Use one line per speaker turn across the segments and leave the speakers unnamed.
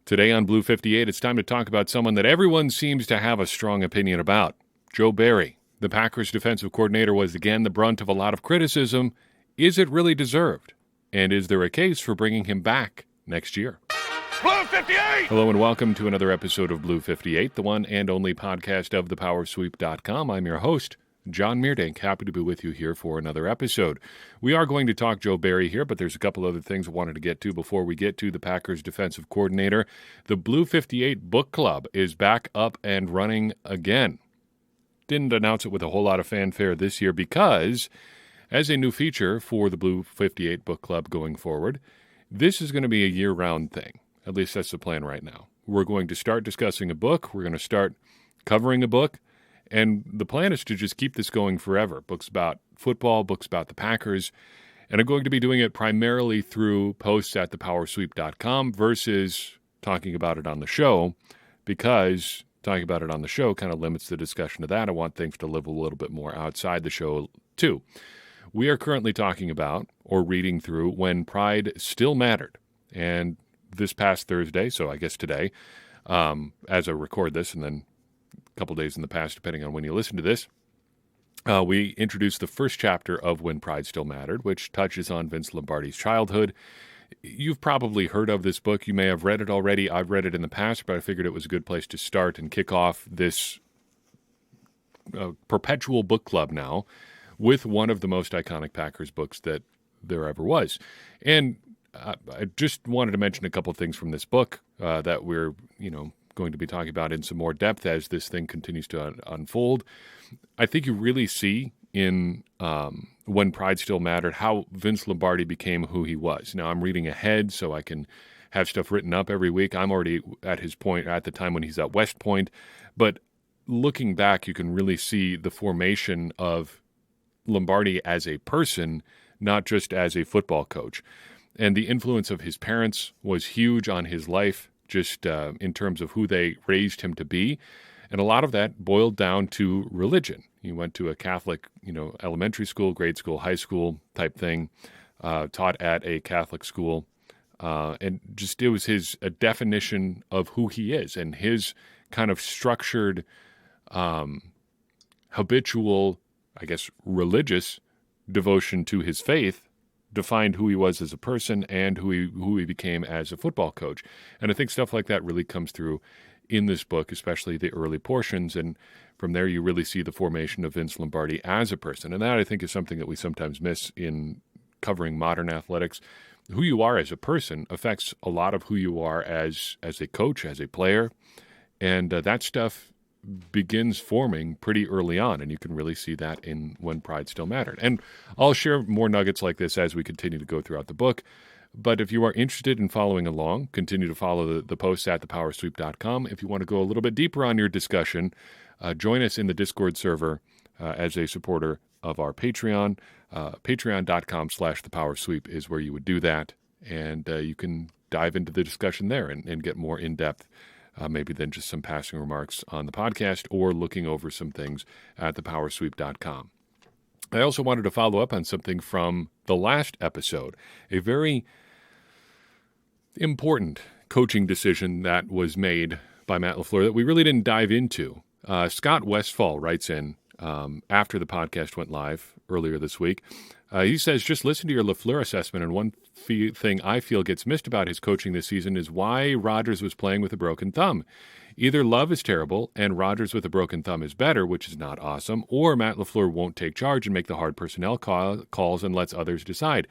Today on Blue 58, it's time to talk about someone that everyone seems to have a strong opinion about, Joe Barry. The Packers defensive coordinator was again the brunt of a lot of criticism. Is it really deserved? And is there a case for bringing him back next year?
Blue 58!
Hello and welcome to another episode of Blue 58, the one and only podcast of thepowersweep.com. I'm your host, John Meerdink. Happy to be with you here for another episode. We are going to talk Joe Barry here, but there's a couple other things I wanted to get to before we get to the Packers defensive coordinator. The Blue 58 Book Club is back up and running again. Didn't announce it with a whole lot of fanfare this year because, as a new feature for the Blue 58 Book Club going forward, this is going to be a year-round thing. At least that's the plan right now. We're going to start discussing a book. We're going to start covering a book. And the plan is to just keep this going forever. Books about football, books about the Packers. And I'm going to be doing it primarily through posts at thepowersweep.com versus talking about it on the show, because talking about it on the show kind of limits the discussion to that. I want things to live a little bit more outside the show, too. We are currently talking about, or reading through, When Pride Still Mattered. And this past Thursday, so I guess today, as I record this, and then couple days in the past, depending on when you listen to this, we introduced the first chapter of When Pride Still Mattered, which touches on Vince Lombardi's childhood. You've probably heard of this book. You may have read it already. I've read it in the past, but I figured it was a good place to start and kick off this perpetual book club now with one of the most iconic Packers books that there ever was. And I just wanted to mention a couple of things from this book that we're, going to be talking about in some more depth as this thing continues to unfold. I think you really see in When Pride Still Mattered how Vince Lombardi became who he was. Now, I'm reading ahead so I can have stuff written up every week. I'm already at his point at the time when he's at West Point. But looking back, you can really see the formation of Lombardi as a person, not just as a football coach. And the influence of his parents was huge on his life, just in terms of who they raised him to be. And a lot of that boiled down to religion. He went to a Catholic, elementary school, grade school, high school type thing, taught at a Catholic school. And just it was a definition of who he is, and his kind of structured, habitual, I guess, religious devotion to his faith defined who he was as a person and who he became as a football coach. And I think stuff like that really comes through in this book, especially the early portions. And from there, you really see the formation of Vince Lombardi as a person. And that, I think, is something that we sometimes miss in covering modern athletics. Who you are as a person affects a lot of who you are as a coach, as a player. And that stuff begins forming pretty early on, and you can really see that in When Pride Still Mattered. And I'll share more nuggets like this as we continue to go throughout the book. But if you are interested in following along, continue to follow the posts at thepowersweep.com. If you want to go a little bit deeper on your discussion, join us in the Discord server as a supporter of our Patreon. Patreon.com/thepowersweep is where you would do that. And you can dive into the discussion there and get more in-depth maybe than just some passing remarks on the podcast or looking over some things at thepowersweep.com. I also wanted to follow up on something from the last episode, a very important coaching decision that was made by Matt LaFleur that we really didn't dive into. Scott Westfall writes in after the podcast went live earlier this week. He says, just listen to your LaFleur assessment, and one thing I feel gets missed about his coaching this season is why Rodgers was playing with a broken thumb. Either Love is terrible and Rodgers with a broken thumb is better, which is not awesome, or Matt LaFleur won't take charge and make the hard personnel calls and lets others decide.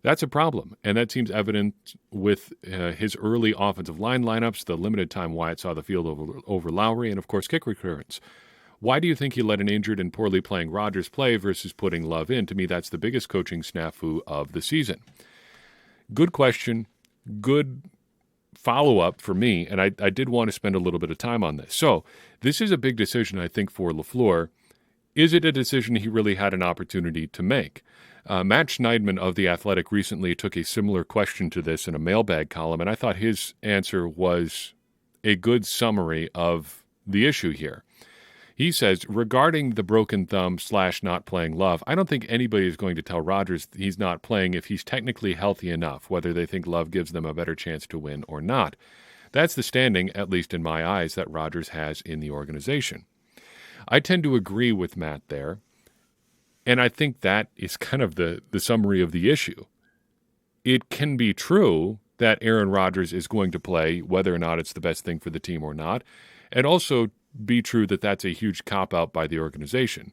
That's a problem, and that seems evident with his early offensive line lineups, the limited time Wyatt saw the field over Lowry, and, of course, kick returns. Why do you think he let an injured and poorly playing Rodgers play versus putting Love in? To me, that's the biggest coaching snafu of the season. Good question. Good follow-up for me, and I did want to spend a little bit of time on this. So this is a big decision, I think, for LaFleur. Is it a decision he really had an opportunity to make? Matt Schneidman of The Athletic recently took a similar question to this in a mailbag column, and I thought his answer was a good summary of the issue here. He says, regarding the broken thumb / not playing Love, I don't think anybody is going to tell Rodgers he's not playing if he's technically healthy enough, whether they think Love gives them a better chance to win or not. That's the standing, at least in my eyes, that Rodgers has in the organization. I tend to agree with Matt there, and I think that is kind of the summary of the issue. It can be true that Aaron Rodgers is going to play, whether or not it's the best thing for the team or not, and also be true that that's a huge cop-out by the organization.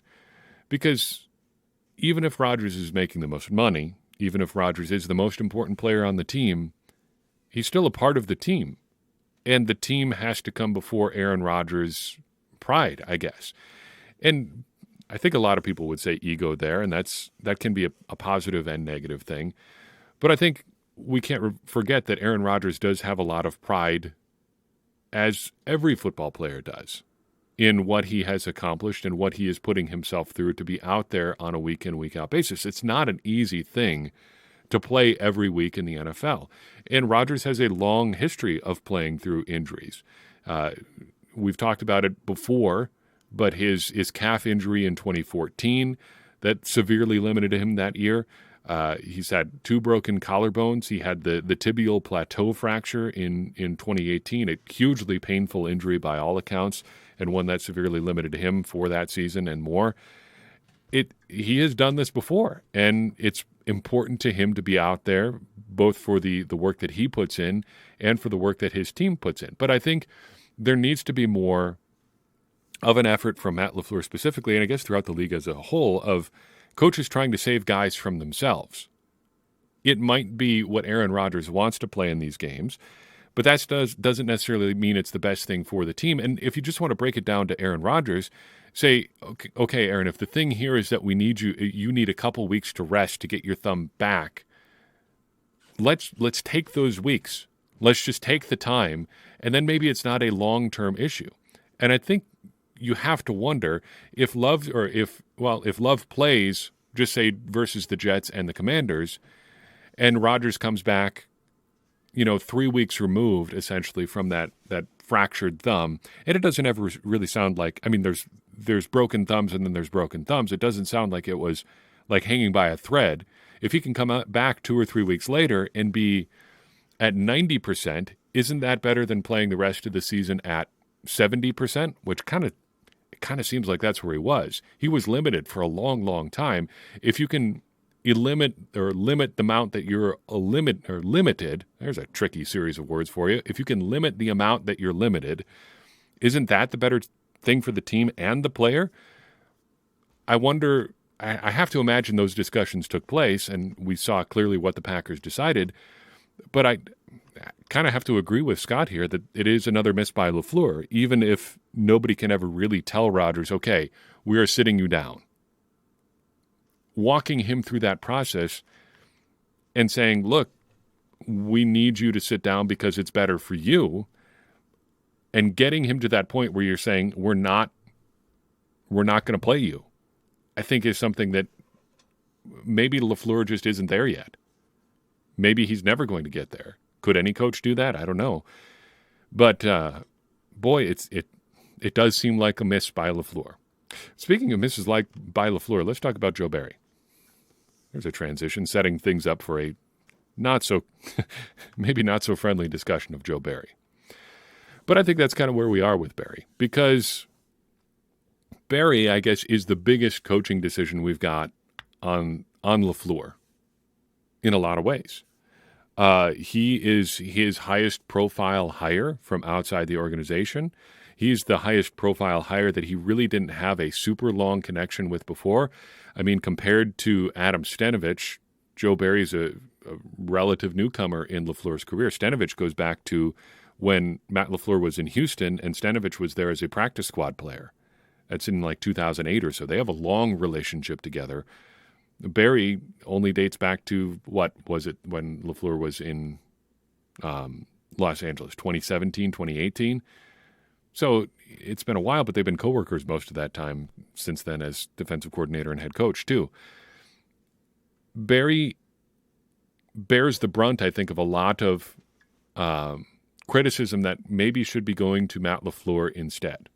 Because even if Rodgers is making the most money, even if Rodgers is the most important player on the team, he's still a part of the team. And the team has to come before Aaron Rodgers' pride, I guess. And I think a lot of people would say ego there, and that can be a positive and negative thing. But I think we can't forget that Aaron Rodgers does have a lot of pride, as every football player does, in what he has accomplished and what he is putting himself through to be out there on a week-in, week-out basis. It's not an easy thing to play every week in the NFL. And Rodgers has a long history of playing through injuries. We've talked about it before, but his calf injury in 2014, that severely limited him that year. He's had 2 broken collarbones. He had the tibial plateau fracture in 2018, a hugely painful injury by all accounts, and one that severely limited him for that season and more. He has done this before, and it's important to him to be out there, both for the work that he puts in and for the work that his team puts in. But I think there needs to be more of an effort from Matt LaFleur specifically, and I guess throughout the league as a whole, of coaches trying to save guys from themselves. It might be what Aaron Rodgers wants to play in these games, but that doesn't necessarily mean it's the best thing for the team. And if you just want to break it down to Aaron Rodgers, say, okay, Aaron, if the thing here is that you need a couple weeks to rest to get your thumb back, let's take those weeks. Let's just take the time, and then maybe it's not a long-term issue. And I think you have to wonder if Love plays, just say versus the Jets and the Commanders, and Rodgers comes back, 3 weeks removed essentially from that fractured thumb, and it doesn't ever really sound like, there's broken thumbs and then there's broken thumbs. It doesn't sound like it was like hanging by a thread. If he can come back 2 or 3 weeks later and be at 90%, isn't that better than playing the rest of the season at 70%? Which kind of seems like that's where he was. He was limited for a long, long time. If you can limit the amount that you're limited, there's a tricky series of words for you. If you can limit the amount that you're limited, isn't that the better thing for the team and the player? I wonder, I have to imagine those discussions took place, and we saw clearly what the Packers decided, but I kind of have to agree with Scott here that it is another miss by LaFleur, even if nobody can ever really tell Rodgers, okay, we are sitting you down. Walking him through that process and saying, look, we need you to sit down because it's better for you, and getting him to that point where you're saying, we're not going to play you, I think is something that maybe LaFleur just isn't there yet. Maybe he's never going to get there. Could any coach do that? I don't know. But, boy, it does seem like a miss by LaFleur. Speaking of misses like by LaFleur, let's talk about Joe Barry. There's a transition, setting things up for a maybe not so friendly discussion of Joe Barry. But I think that's kind of where we are with Barry, because Barry, I guess, is the biggest coaching decision we've got on LaFleur in a lot of ways. He is his highest profile hire from outside the organization. He's the highest profile hire that he really didn't have a super long connection with before. Compared to Adam Stenavich, Joe Barry's a relative newcomer in LaFleur's career. Stenavich goes back to when Matt LaFleur was in Houston, and Stenavich was there as a practice squad player. That's in 2008 or so. They have a long relationship together. Barry only dates back to, what was it, when LaFleur was in Los Angeles, 2017, 2018? So it's been a while, but they've been coworkers most of that time since then as defensive coordinator and head coach too. Barry bears the brunt, I think, of a lot of criticism that maybe should be going to Matt LaFleur instead.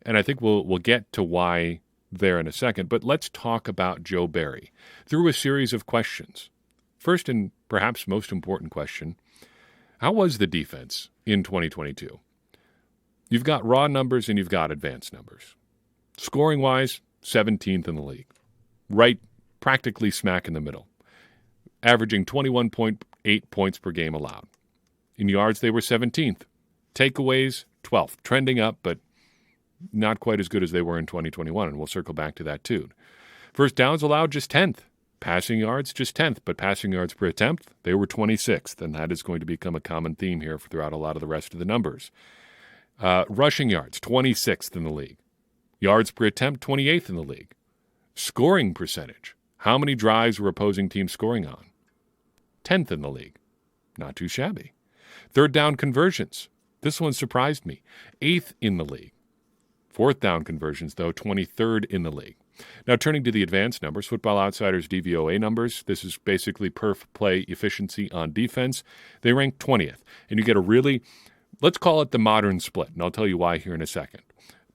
And I think we'll get to why there in a second, but let's talk about Joe Barry through a series of questions. First, and perhaps most important question, How was the defense in 2022? You've got raw numbers and you've got advanced numbers. Scoring-wise, 17th in the league. Right practically smack in the middle. Averaging 21.8 points per game allowed. In yards, they were 17th. Takeaways, 12th. Trending up, but not quite as good as they were in 2021, and we'll circle back to that too. First downs allowed, just 10th. Passing yards, just 10th, but passing yards per attempt, they were 26th, and that is going to become a common theme here throughout a lot of the rest of the numbers. Rushing yards, 26th in the league. Yards per attempt, 28th in the league. Scoring percentage, how many drives were opposing teams scoring on? 10th in the league. Not too shabby. Third down conversions, this one surprised me. 8th in the league. Fourth down conversions, though, 23rd in the league. Now, turning to the advanced numbers, Football Outsiders DVOA numbers, this is basically perf play efficiency on defense. They rank 20th. And you get a really, let's call it the modern split, and I'll tell you why here in a second.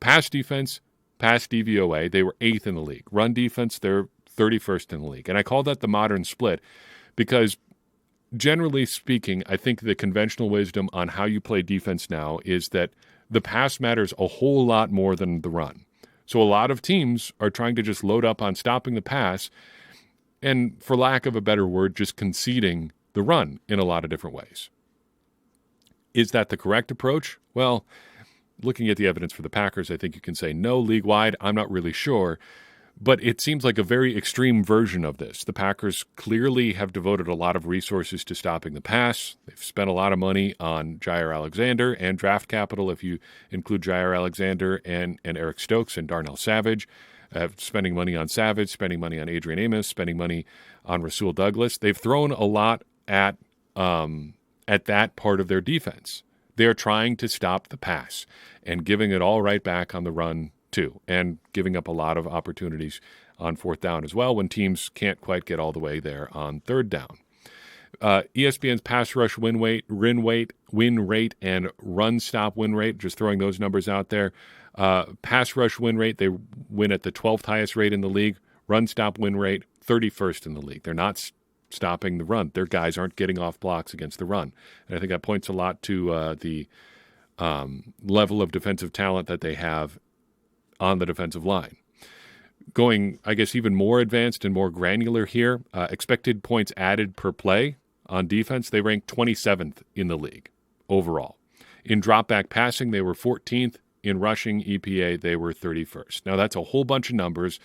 Pass defense, pass DVOA, they were 8th in the league. Run defense, they're 31st in the league. And I call that the modern split because, generally speaking, I think the conventional wisdom on how you play defense now is that the pass matters a whole lot more than the run. So a lot of teams are trying to just load up on stopping the pass and, for lack of a better word, just conceding the run in a lot of different ways. Is that the correct approach? Well, looking at the evidence for the Packers, I think you can say no league-wide. I'm not really sure. But it seems like a very extreme version of this. The Packers clearly have devoted a lot of resources to stopping the pass. They've spent a lot of money on Jair Alexander and draft capital, if you include Jair Alexander and Eric Stokes and Darnell Savage. Spending money on Savage, spending money on Adrian Amos, spending money on Rasul Douglas. They've thrown a lot at that part of their defense. They're trying to stop the pass and giving it all right back on the run too, and giving up a lot of opportunities on fourth down as well when teams can't quite get all the way there on third down. ESPN's pass rush win rate, and run stop win rate, just throwing those numbers out there. Pass rush win rate, they win at the 12th highest rate in the league. Run stop win rate, 31st in the league. They're not stopping the run. Their guys aren't getting off blocks against the run. And I think that points a lot to the level of defensive talent that they have on the defensive line. Going, I guess, even more advanced and more granular here, expected points added per play on defense, they ranked 27th in the league overall. In drop-back passing, they were 14th. In rushing EPA, they were 31st. Now, that's a whole bunch of numbers,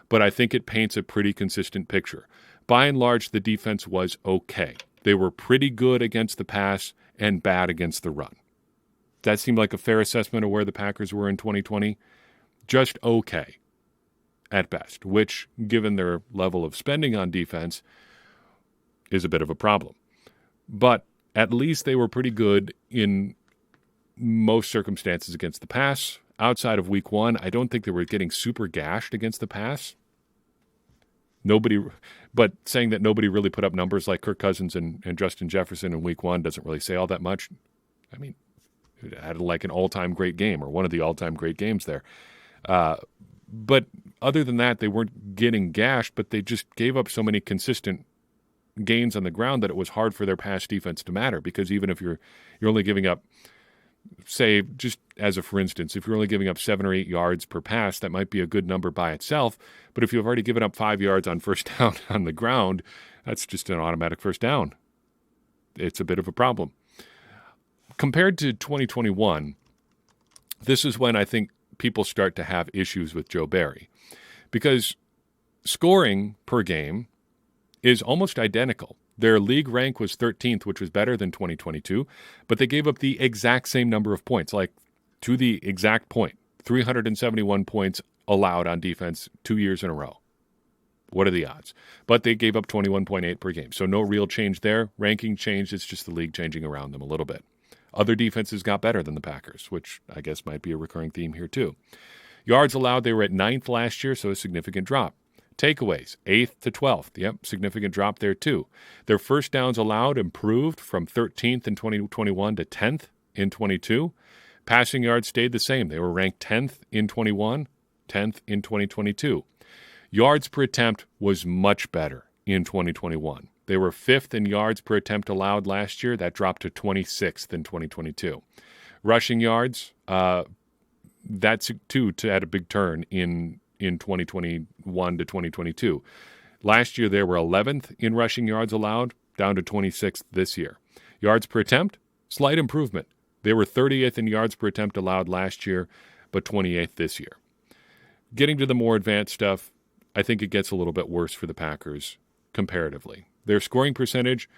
but I think it paints a pretty consistent picture. By and large, the defense was okay. They were pretty good against the pass and bad against the run. That seemed like a fair assessment of where the Packers were in 2020. Just okay at best, which, given their level of spending on defense, is a bit of a problem. But at least they were pretty good in most circumstances against the pass. Outside of week one, I don't think they were getting super gashed against the pass. But saying that nobody really put up numbers like Kirk Cousins and Justin Jefferson in week one doesn't really say all that much. I mean, it had like an all-time great game or one of the all-time great games there. But other than that, they weren't getting gashed, but they just gave up so many consistent gains on the ground that it was hard for their pass defense to matter. Because even if you're only giving up, say, just as a for instance, if you're only giving up 7 or 8 yards per pass, that might be a good number by itself. But if you've already given up 5 yards on first down on the ground, that's just an automatic first down. It's a bit of a problem. Compared to 2021, this is when I think people start to have issues with Joe Barry, because scoring per game is almost identical. Their league rank was 13th, which was better than 2022, but they gave up the exact same number of points, like to the exact point, 371 points allowed on defense 2 years in a row. What are the odds? But they gave up 21.8 per game, so no real change there. Ranking changed, it's just the league changing around them a little bit. Other defenses got better than the Packers, which I guess might be a recurring theme here too. Yards allowed, they were at 9th last year, so a significant drop. Takeaways, 8th to 12th. Yep, significant drop there too. Their first downs allowed improved from 13th in 2021 to 10th in 22. Passing yards stayed the same. They were ranked 10th in 21, 10th in 2022. Yards per attempt was much better in 2021. They were 5th in yards per attempt allowed last year. That dropped to 26th in 2022. Rushing yards, that's too had a big turn in 2021 to 2022. Last year, they were 11th in rushing yards allowed, down to 26th this year. Yards per attempt, slight improvement. They were 30th in yards per attempt allowed last year, but 28th this year. Getting to the more advanced stuff, I think it gets a little bit worse for the Packers comparatively. Their scoring percentage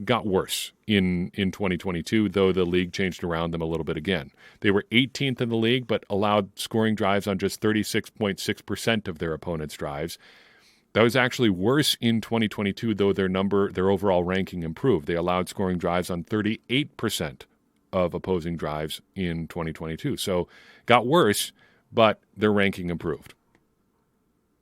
got worse in 2022, though the league changed around them a little bit again. They were 18th in the league, but allowed scoring drives on just 36.6% of their opponents' drives. That was actually worse in 2022, though their overall ranking improved. They allowed scoring drives on 38% of opposing drives in 2022. So got worse, but their ranking improved.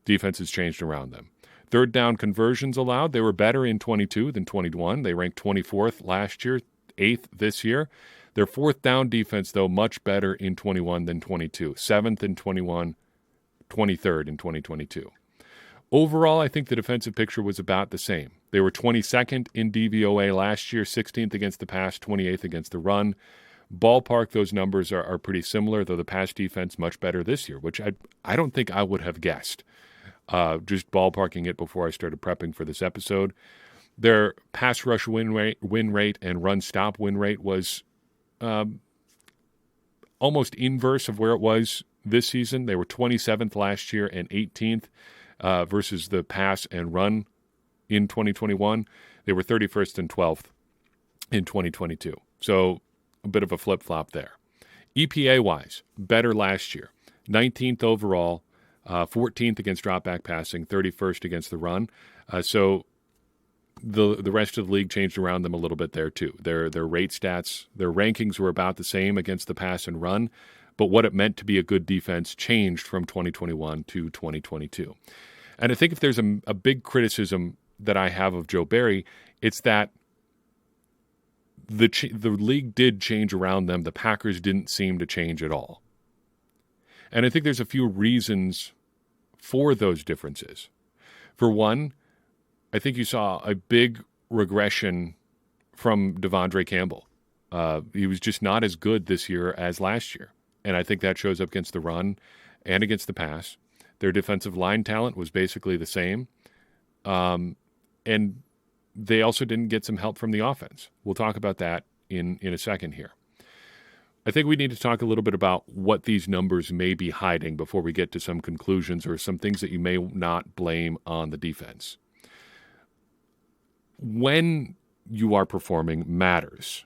Defenses changed around them. Third down conversions allowed, they were better in 22 than 21. They ranked 24th last year, 8th this year. Their fourth down defense, though, much better in 21 than 22. 7th in 21, 23rd in 2022. Overall, I think the defensive picture was about the same. They were 22nd in DVOA last year, 16th against the pass, 28th against the run. Ballpark, those numbers are pretty similar, though the pass defense much better this year, which I don't think I would have guessed. Just ballparking it before I started prepping for this episode. Their pass rush win rate and run stop win rate was almost inverse of where it was this season. They were 27th last year and 18th versus the pass and run in 2021. They were 31st and 12th in 2022. So a bit of a flip-flop there. EPA-wise, better last year. 19th overall, 14th against drop-back passing, 31st against the run. So the rest of the league changed around them a little bit there too. Their rate stats, their rankings were about the same against the pass and run, but what it meant to be a good defense changed from 2021 to 2022. And I think if there's a big criticism that I have of Joe Barry, it's that the league did change around them. The Packers didn't seem to change at all. And I think there's a few reasons for those differences. For one, I think you saw a big regression from Devondre Campbell. He was just not as good this year as last year. And I think that shows up against the run and against the pass. Their defensive line talent was basically the same. And they also didn't get some help from the offense. We'll talk about that in a second here. I think we need to talk a little bit about what these numbers may be hiding before we get to some conclusions or some things that you may not blame on the defense. When you are performing matters.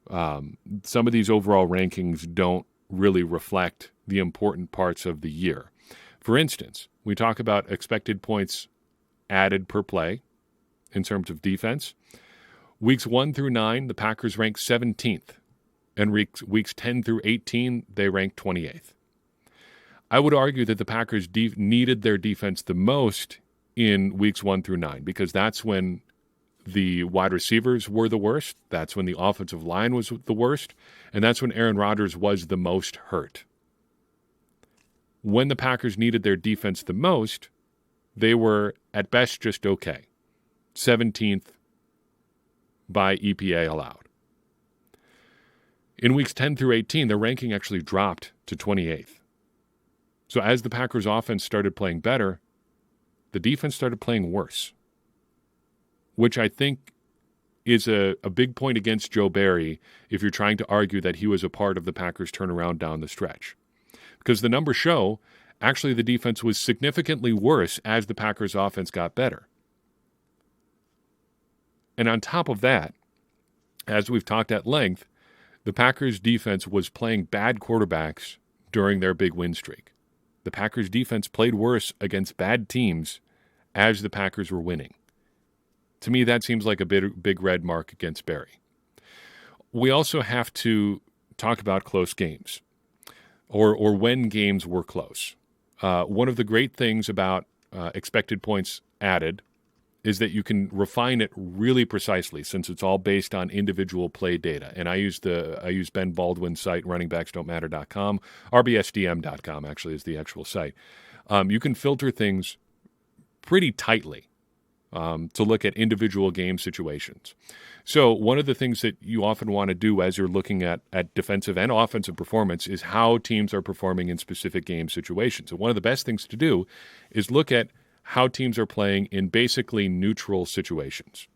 Some of these overall rankings don't really reflect the important parts of the year. For instance, we talk about expected points added per play in terms of defense. Weeks 1 through 9, the Packers ranked 17th. And weeks 10 through 18, they ranked 28th. I would argue that the Packers needed their defense the most in weeks 1 through 9 because that's when the wide receivers were the worst. That's when the offensive line was the worst. And that's when Aaron Rodgers was the most hurt. When the Packers needed their defense the most, they were at best just okay. 17th by EPA allowed. In weeks 10 through 18, their ranking actually dropped to 28th. So as the Packers' offense started playing better, the defense started playing worse, which I think is a big point against Joe Barry if you're trying to argue that he was a part of the Packers' turnaround down the stretch. Because the numbers show, actually the defense was significantly worse as the Packers' offense got better. And on top of that, as we've talked at length, the Packers' defense was playing bad quarterbacks during their big win streak. The Packers' defense played worse against bad teams as the Packers were winning. To me, that seems like a big red mark against Barry. We also have to talk about close games, or when games were close. One of the great things about expected points added is that you can refine it really precisely since it's all based on individual play data. And I use Ben Baldwin's site, runningbacksdon'tmatter.com. rbsdm.com actually is the actual site. You can filter things pretty tightly to look at individual game situations. So one of the things that you often want to do as you're looking at defensive and offensive performance is how teams are performing in specific game situations. And one of the best things to do is look at how teams are playing in basically neutral situations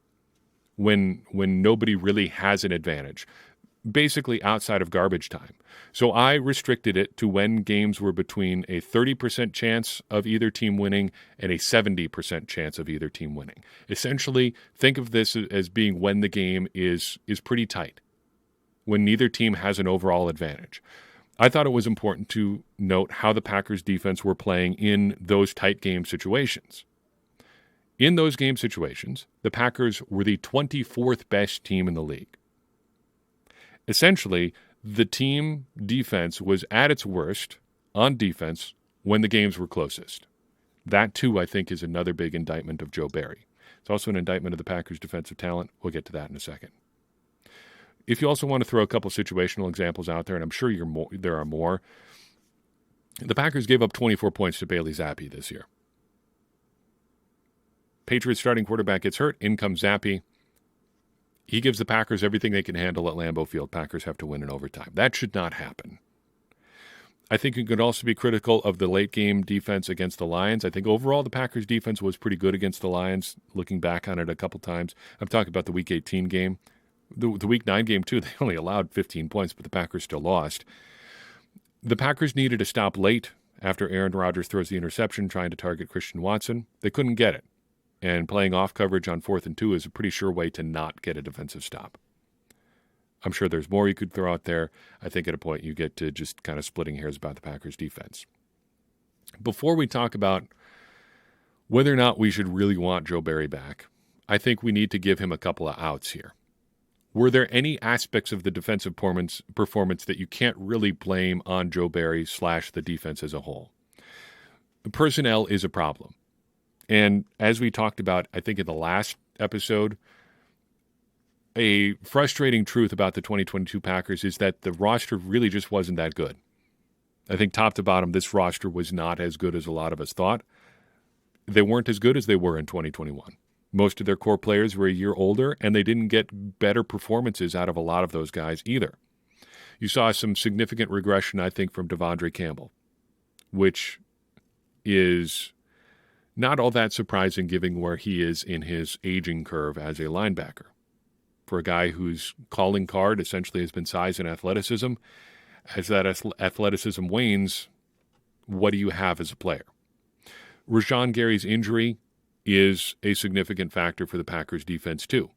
when nobody really has an advantage, basically outside of garbage time. So I restricted it to when games were between a 30% chance of either team winning and a 70% chance of either team winning. Essentially, think of this as being when the game is pretty tight, when neither team has an overall advantage. I thought it was important to note how the Packers defense were playing in those tight game situations. In those game situations, the Packers were the 24th best team in the league. Essentially, the team defense was at its worst on defense when the games were closest. That, too, I think, is another big indictment of Joe Barry. It's also an indictment of the Packers' defensive talent. We'll get to that in a second. If you also want to throw a couple situational examples out there, and I'm sure there are more, the Packers gave up 24 points to Bailey Zappi this year. Patriots starting quarterback gets hurt. In comes Zappi. He gives the Packers everything they can handle at Lambeau Field. Packers have to win in overtime. That should not happen. I think you could also be critical of the late-game defense against the Lions. I think overall the Packers' defense was pretty good against the Lions, looking back on it a couple times. I'm talking about the Week 18 game. The Week 9 game, too, they only allowed 15 points, but the Packers still lost. The Packers needed a stop late after Aaron Rodgers throws the interception trying to target Christian Watson. They couldn't get it. And playing off coverage on 4th and 2 is a pretty sure way to not get a defensive stop. I'm sure there's more you could throw out there. I think at a point you get to just kind of splitting hairs about the Packers defense. Before we talk about whether or not we should really want Joe Barry back, I think we need to give him a couple of outs here. Were there any aspects of the defensive performance that you can't really blame on Joe Barry / the defense as a whole? The personnel is a problem. And as we talked about, I think in the last episode, a frustrating truth about the 2022 Packers is that the roster really just wasn't that good. I think top to bottom, this roster was not as good as a lot of us thought. They weren't as good as they were in 2021. Most of their core players were a year older, and they didn't get better performances out of a lot of those guys either. You saw some significant regression, I think, from Devondre Campbell, which is not all that surprising given where he is in his aging curve as a linebacker. For a guy whose calling card essentially has been size and athleticism, as that athleticism wanes, what do you have as a player? Rashawn Gary's injury is a significant factor for the Packers defense too.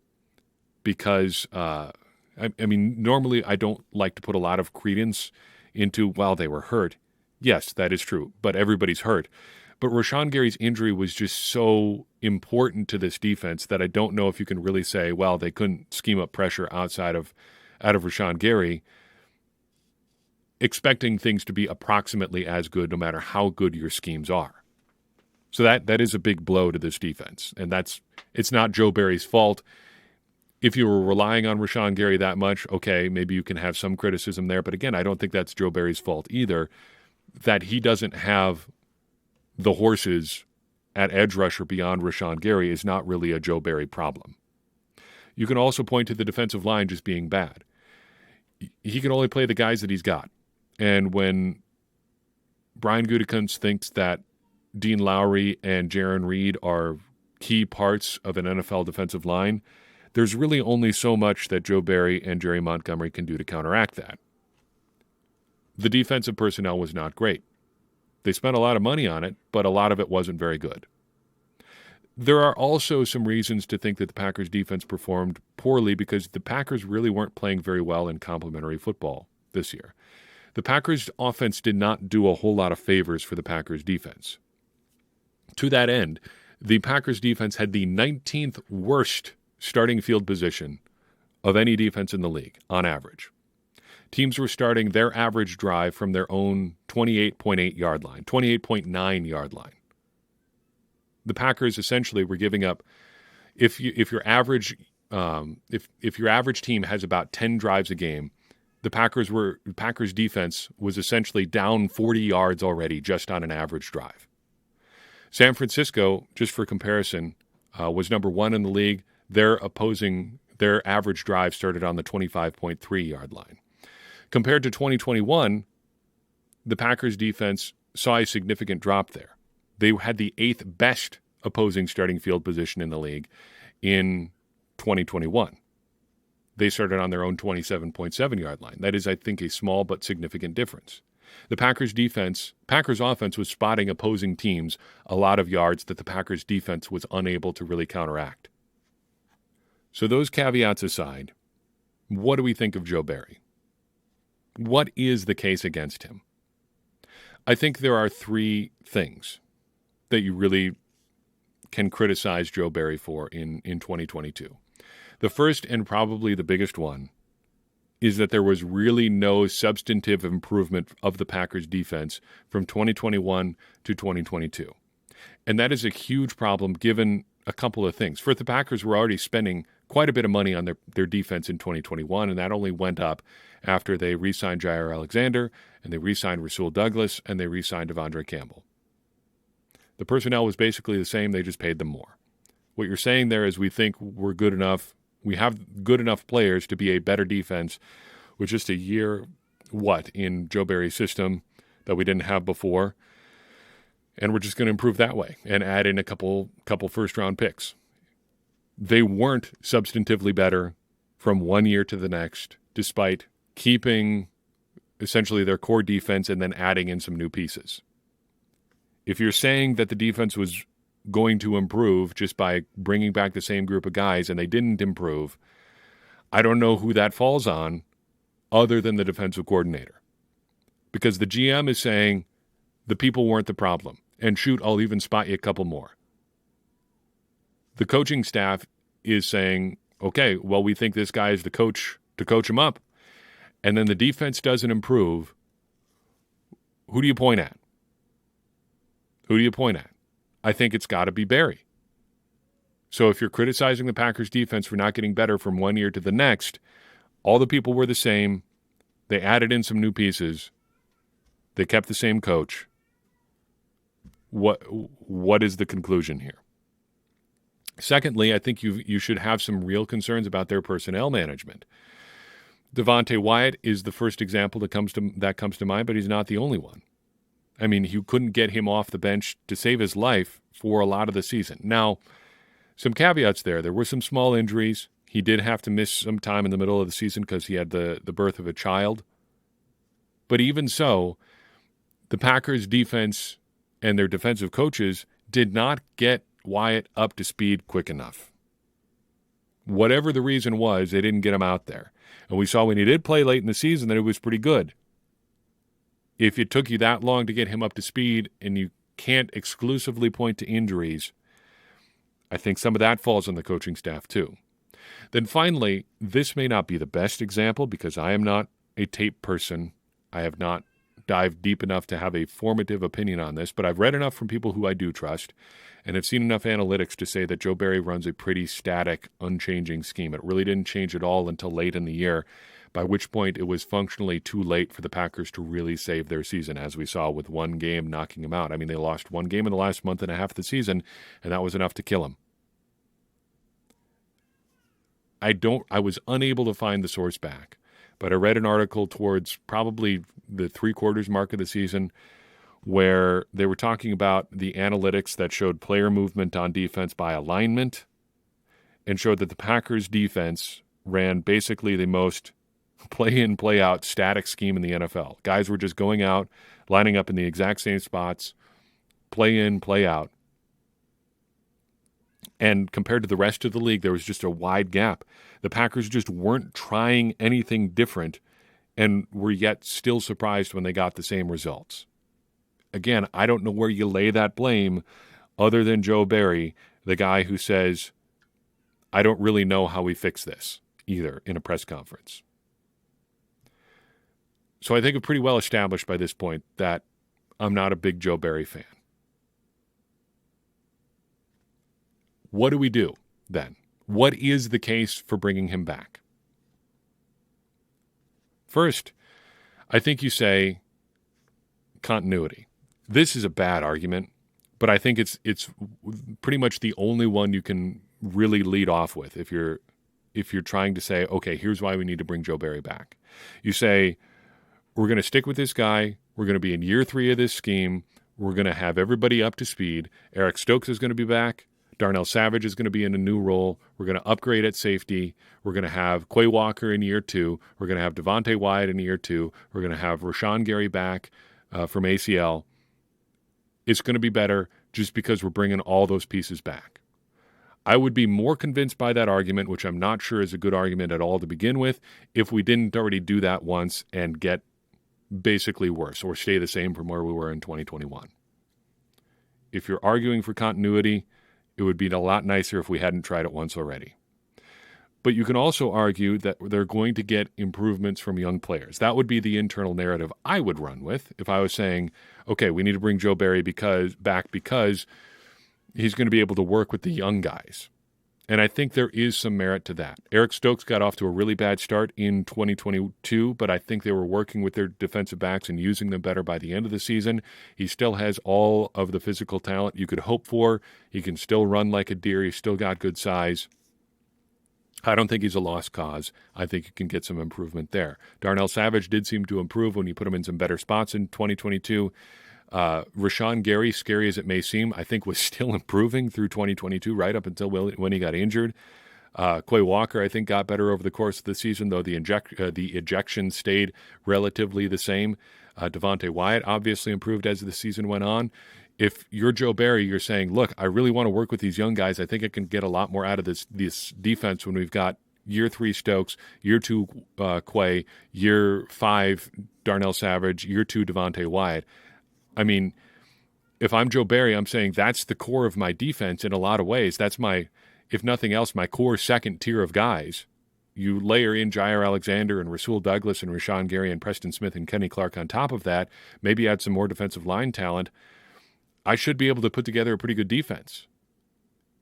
Because, normally I don't like to put a lot of credence into, well, they were hurt. Yes, that is true, but everybody's hurt. But Rashawn Gary's injury was just so important to this defense that I don't know if you can really say, well, they couldn't scheme up pressure out of Rashawn Gary, expecting things to be approximately as good no matter how good your schemes are. So that is a big blow to this defense, and it's not Joe Barry's fault. If you were relying on Rashawn Gary that much, okay, maybe you can have some criticism there. But again, I don't think that's Joe Barry's fault either, that he doesn't have the horses at edge rusher beyond Rashawn Gary is not really a Joe Barry problem. You can also point to the defensive line just being bad. He can only play the guys that he's got. And when Brian Gutekunst thinks that Dean Lowry and Jaron Reed are key parts of an NFL defensive line, there's really only so much that Joe Barry and Jerry Montgomery can do to counteract that. The defensive personnel was not great. They spent a lot of money on it, but a lot of it wasn't very good. There are also some reasons to think that the Packers defense performed poorly because the Packers really weren't playing very well in complementary football this year. The Packers offense did not do a whole lot of favors for the Packers defense. To that end, the Packers defense had the 19th worst starting field position of any defense in the league on average. Teams were starting their average drive from their own 28.8 yard line, 28.9 yard line. The Packers essentially were giving up. If your average team has about 10 drives a game, the Packers defense was essentially down 40 yards already just on an average drive. San Francisco, just for comparison, was number 1 in the league. Their average drive started on the 25.3-yard line. Compared to 2021, the Packers defense saw a significant drop there. They had the 8th best opposing starting field position in the league in 2021. They started on their own 27.7-yard line. That is, I think, a small but significant difference. The Packers offense was spotting opposing teams a lot of yards that the Packers defense was unable to really counteract. So those caveats aside, what do we think of Joe Barry? What is the case against him? I think there are 3 things that you really can criticize Joe Barry for in 2022. The first and probably the biggest one is that there was really no substantive improvement of the Packers defense from 2021 to 2022. And that is a huge problem given a couple of things. First, the Packers were already spending quite a bit of money on their defense in 2021, and that only went up after they re-signed Jair Alexander, and they re-signed Rasul Douglas, and they re-signed Devondre Campbell. The personnel was basically the same, they just paid them more. What you're saying there is we think we're good enough, we have good enough players to be a better defense with just a year, in Joe Barry's system that we didn't have before, and we're just going to improve that way and add in a couple first-round picks. They weren't substantively better from one year to the next, despite keeping essentially their core defense and then adding in some new pieces. If you're saying that the defense was going to improve just by bringing back the same group of guys and they didn't improve, I don't know who that falls on other than the defensive coordinator. Because the GM is saying the people weren't the problem. And shoot, I'll even spot you a couple more. The coaching staff is saying, okay, well, we think this guy is the coach to coach him up. And then the defense doesn't improve. Who do you point at? Who do you point at? I think it's got to be Barry. So if you're criticizing the Packers defense for not getting better from one year to the next, all the people were the same. They added in some new pieces. They kept the same coach. What is the conclusion here? Secondly, I think you should have some real concerns about their personnel management. Devontae Wyatt is the first example that comes to mind, but he's not the only one. I mean, you couldn't get him off the bench to save his life for a lot of the season. Now, some caveats there. There were some small injuries. He did have to miss some time in the middle of the season because he had the birth of a child. But even so, the Packers defense and their defensive coaches did not get Wyatt up to speed quick enough. Whatever the reason was, they didn't get him out there. And we saw when he did play late in the season that it was pretty good. If it took you that long to get him up to speed and you can't exclusively point to injuries, I think some of that falls on the coaching staff too. Then finally, this may not be the best example because I am not a tape person. I have not dived deep enough to have a formative opinion on this, but I've read enough from people who I do trust and have seen enough analytics to say that Joe Barry runs a pretty static, unchanging scheme. It really didn't change at all until late in the year, by which point it was functionally too late for the Packers to really save their season, as we saw with one game knocking them out. I mean, they lost one game in the last month and a half of the season, and that was enough to kill them. I was unable to find the source back, but I read an article towards probably the 3/4 mark of the season where they were talking about the analytics that showed player movement on defense by alignment and showed that the Packers defense ran basically the most play-in, play-out static scheme in the NFL. Guys were just going out, lining up in the exact same spots, play-in, play-out. And compared to the rest of the league, there was just a wide gap. The Packers just weren't trying anything different and were yet still surprised when they got the same results. Again, I don't know where you lay that blame other than Joe Barry, the guy who says, I don't really know how we fix this either in a press conference. So I think it's pretty well established by this point that I'm not a big Joe Barry fan. What do we do then? What is the case for bringing him back? First, I think you say continuity. This is a bad argument but I think it's pretty much the only one you can really lead off with if you're trying to say, okay, here's why we need to bring Joe Barry back. You say, we're going to stick with this guy. We're going to be in year 3 of this scheme. We're going to have everybody up to speed. Eric Stokes is going to be back. Darnell Savage is going to be in a new role. We're going to upgrade at safety. We're going to have Quay Walker in year 2. We're going to have Devontae Wyatt in year 2. We're going to have Rashawn Gary back from ACL. It's going to be better just because we're bringing all those pieces back. I would be more convinced by that argument, which I'm not sure is a good argument at all to begin with, if we didn't already do that once and get basically worse or stay the same from where we were in 2021. If you're arguing for continuity, it would be a lot nicer if we hadn't tried it once already. But you can also argue that they're going to get improvements from young players. That would be the internal narrative I would run with if I was saying, okay, we need to bring Joe Barry back because he's going to be able to work with the young guys. And I think there is some merit to that. Eric Stokes got off to a really bad start in 2022, but I think they were working with their defensive backs and using them better by the end of the season. He still has all of the physical talent you could hope for. He can still run like a deer. He's still got good size. I don't think he's a lost cause. I think you can get some improvement there. Darnell Savage did seem to improve when you put him in some better spots in 2022. Rashawn Gary, scary as it may seem, I think was still improving through 2022, right up until when he got injured. Quay Walker, I think, got better over the course of the season, though the ejection stayed relatively the same. Devontae Wyatt obviously improved as the season went on. If you're Joe Barry, you're saying, look, I really want to work with these young guys. I think I can get a lot more out of this defense when we've got year 3 Stokes, year 2 Quay, year 5 Darnell Savage, year 2 Devontae Wyatt. I mean, if I'm Joe Barry, I'm saying that's the core of my defense in a lot of ways. That's my, if nothing else, my core second tier of guys. You layer in Jair Alexander and Rasul Douglas and Rashawn Gary and Preston Smith and Kenny Clark on top of that, maybe add some more defensive line talent. I should be able to put together a pretty good defense.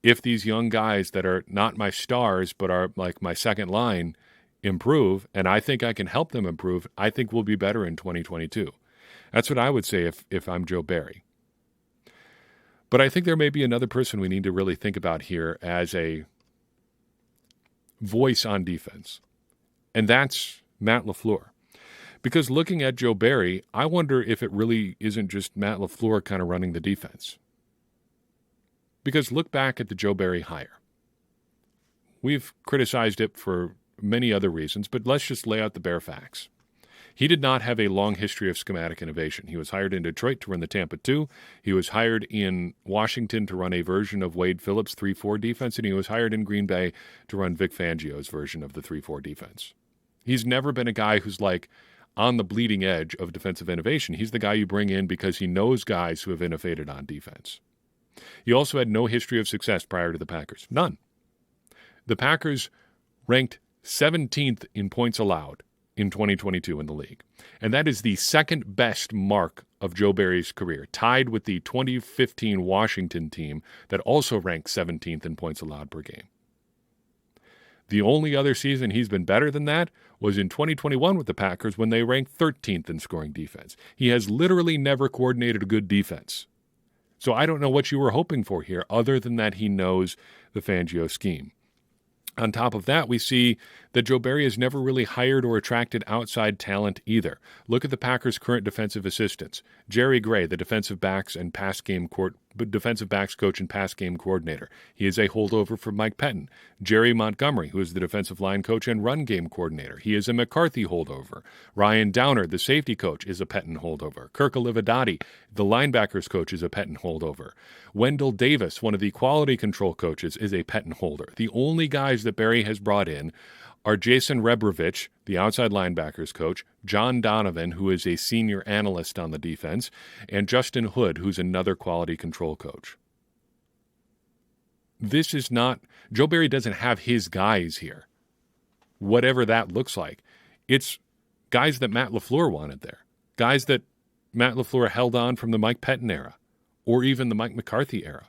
If these young guys that are not my stars but are like my second line improve, and I think I can help them improve, I think we'll be better in 2022. That's what I would say if I'm Joe Barry. But I think there may be another person we need to really think about here as a voice on defense, and that's Matt LaFleur. Because looking at Joe Barry, I wonder if it really isn't just Matt LaFleur kind of running the defense. Because look back at the Joe Barry hire. We've criticized it for many other reasons, but let's just lay out the bare facts. He did not have a long history of schematic innovation. He was hired in Detroit to run the Tampa 2. He was hired in Washington to run a version of Wade Phillips' 3-4 defense, and he was hired in Green Bay to run Vic Fangio's version of the 3-4 defense. He's never been a guy who's like on the bleeding edge of defensive innovation. He's the guy you bring in because he knows guys who have innovated on defense. He also had no history of success prior to the Packers. None. The Packers ranked 17th in points allowed in 2022 in the league. And that is the second best mark of Joe Barry's career, tied with the 2015 Washington team that also ranked 17th in points allowed per game. The only other season he's been better than that was in 2021 with the Packers when they ranked 13th in scoring defense. He has literally never coordinated a good defense. So I don't know what you were hoping for here other than that he knows the Fangio scheme. On top of that, we see that Joe Barry has never really hired or attracted outside talent either. Look at the Packers' current defensive assistants. Jerry Gray, the defensive backs coach and pass game coordinator. He is a holdover from Mike Pettin. Jerry Montgomery, who is the defensive line coach and run game coordinator. He is a McCarthy holdover. Ryan Downer, the safety coach, is a Pettin holdover. Kirk Olividati, the linebackers coach, is a Pettin holdover. Wendell Davis, one of the quality control coaches, is a Pettin holder. The only guys that Barry has brought in are Jason Rebrovich, the outside linebackers coach, John Donovan, who is a senior analyst on the defense, and Justin Hood, who's another quality control coach. This is not, Joe Barry doesn't have his guys here, whatever that looks like. It's guys that Matt LaFleur wanted there, guys that Matt LaFleur held on from the Mike Pettin era, or even the Mike McCarthy era.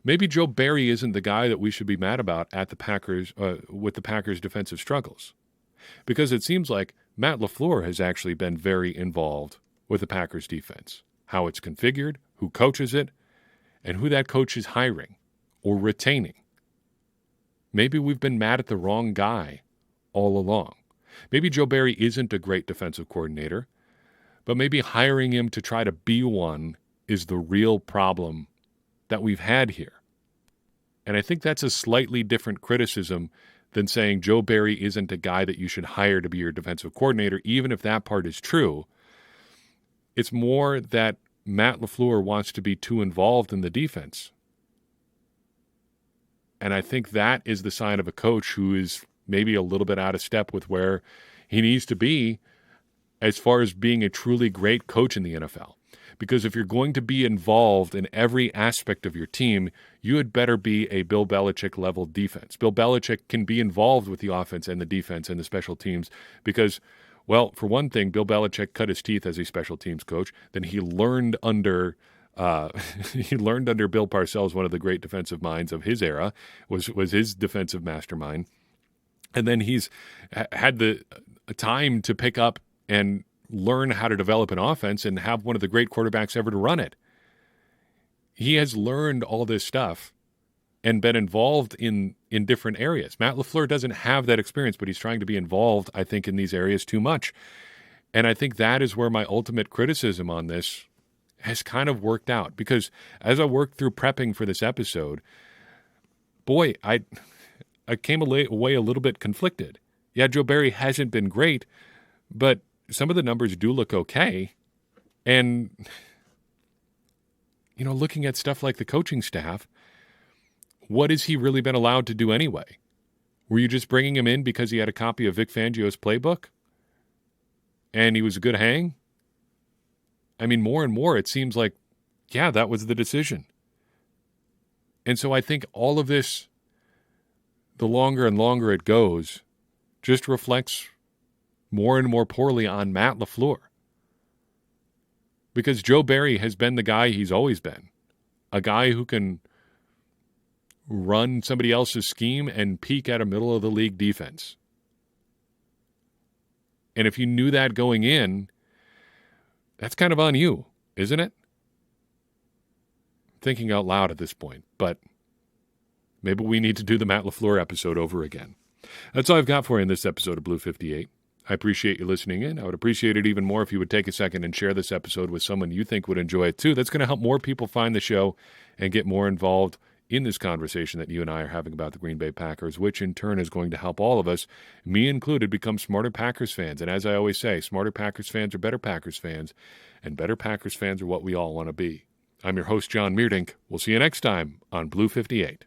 Maybe Joe Barry isn't the guy that we should be mad about at the Packers with the Packers' defensive struggles, because it seems like Matt LaFleur has actually been very involved with the Packers' defense. how it's configured, who coaches it, and who that coach is hiring or retaining. Maybe we've been mad at the wrong guy all along. Maybe Joe Barry isn't a great defensive coordinator, but maybe hiring him to try to be one is the real problem that we've had here. And I think that's a slightly different criticism than saying Joe Barry isn't a guy that you should hire to be your defensive coordinator, even if that part is true. It's more that Matt LaFleur wants to be too involved in the defense. And I think that is the sign of a coach who is maybe a little bit out of step with where he needs to be as far as being a truly great coach in the NFL. Because if you're going to be involved in every aspect of your team, you had better be a Bill Belichick-level defense. Bill Belichick can be involved with the offense and the defense and the special teams because, well, for one thing, Bill Belichick cut his teeth as a special teams coach. Then he learned under Bill Parcells, one of the great defensive minds of his era, was his defensive mastermind. And then he's had the time to pick up and learn how to develop an offense and have one of the great quarterbacks ever to run it. He has learned all this stuff and been involved in different areas. Matt LaFleur doesn't have that experience, but he's trying to be involved, I think, in these areas too much. And I think that is where my ultimate criticism on this has kind of worked out. Because as I worked through prepping for this episode, boy, I came away a little bit conflicted. Yeah, Joe Barry hasn't been great, but some of the numbers do look okay. And, looking at stuff like the coaching staff, what has he really been allowed to do anyway? Were you just bringing him in because he had a copy of Vic Fangio's playbook? And he was a good hang? I mean, more and more it seems like, yeah, that was the decision. And so I think all of this, the longer and longer it goes, just reflects more and more poorly on Matt LaFleur. Because Joe Barry has been the guy he's always been. A guy who can run somebody else's scheme and peak at a middle-of-the-league defense. And if you knew that going in, that's kind of on you, isn't it? Thinking out loud at this point, but maybe we need to do the Matt LaFleur episode over again. That's all I've got for you in this episode of Blue 58. I appreciate you listening in. I would appreciate it even more if you would take a second and share this episode with someone you think would enjoy it too. That's going to help more people find the show and get more involved in this conversation that you and I are having about the Green Bay Packers, which in turn is going to help all of us, me included, become smarter Packers fans. And as I always say, smarter Packers fans are better Packers fans, and better Packers fans are what we all want to be. I'm your host, John Meerdink. We'll see you next time on Blue 58.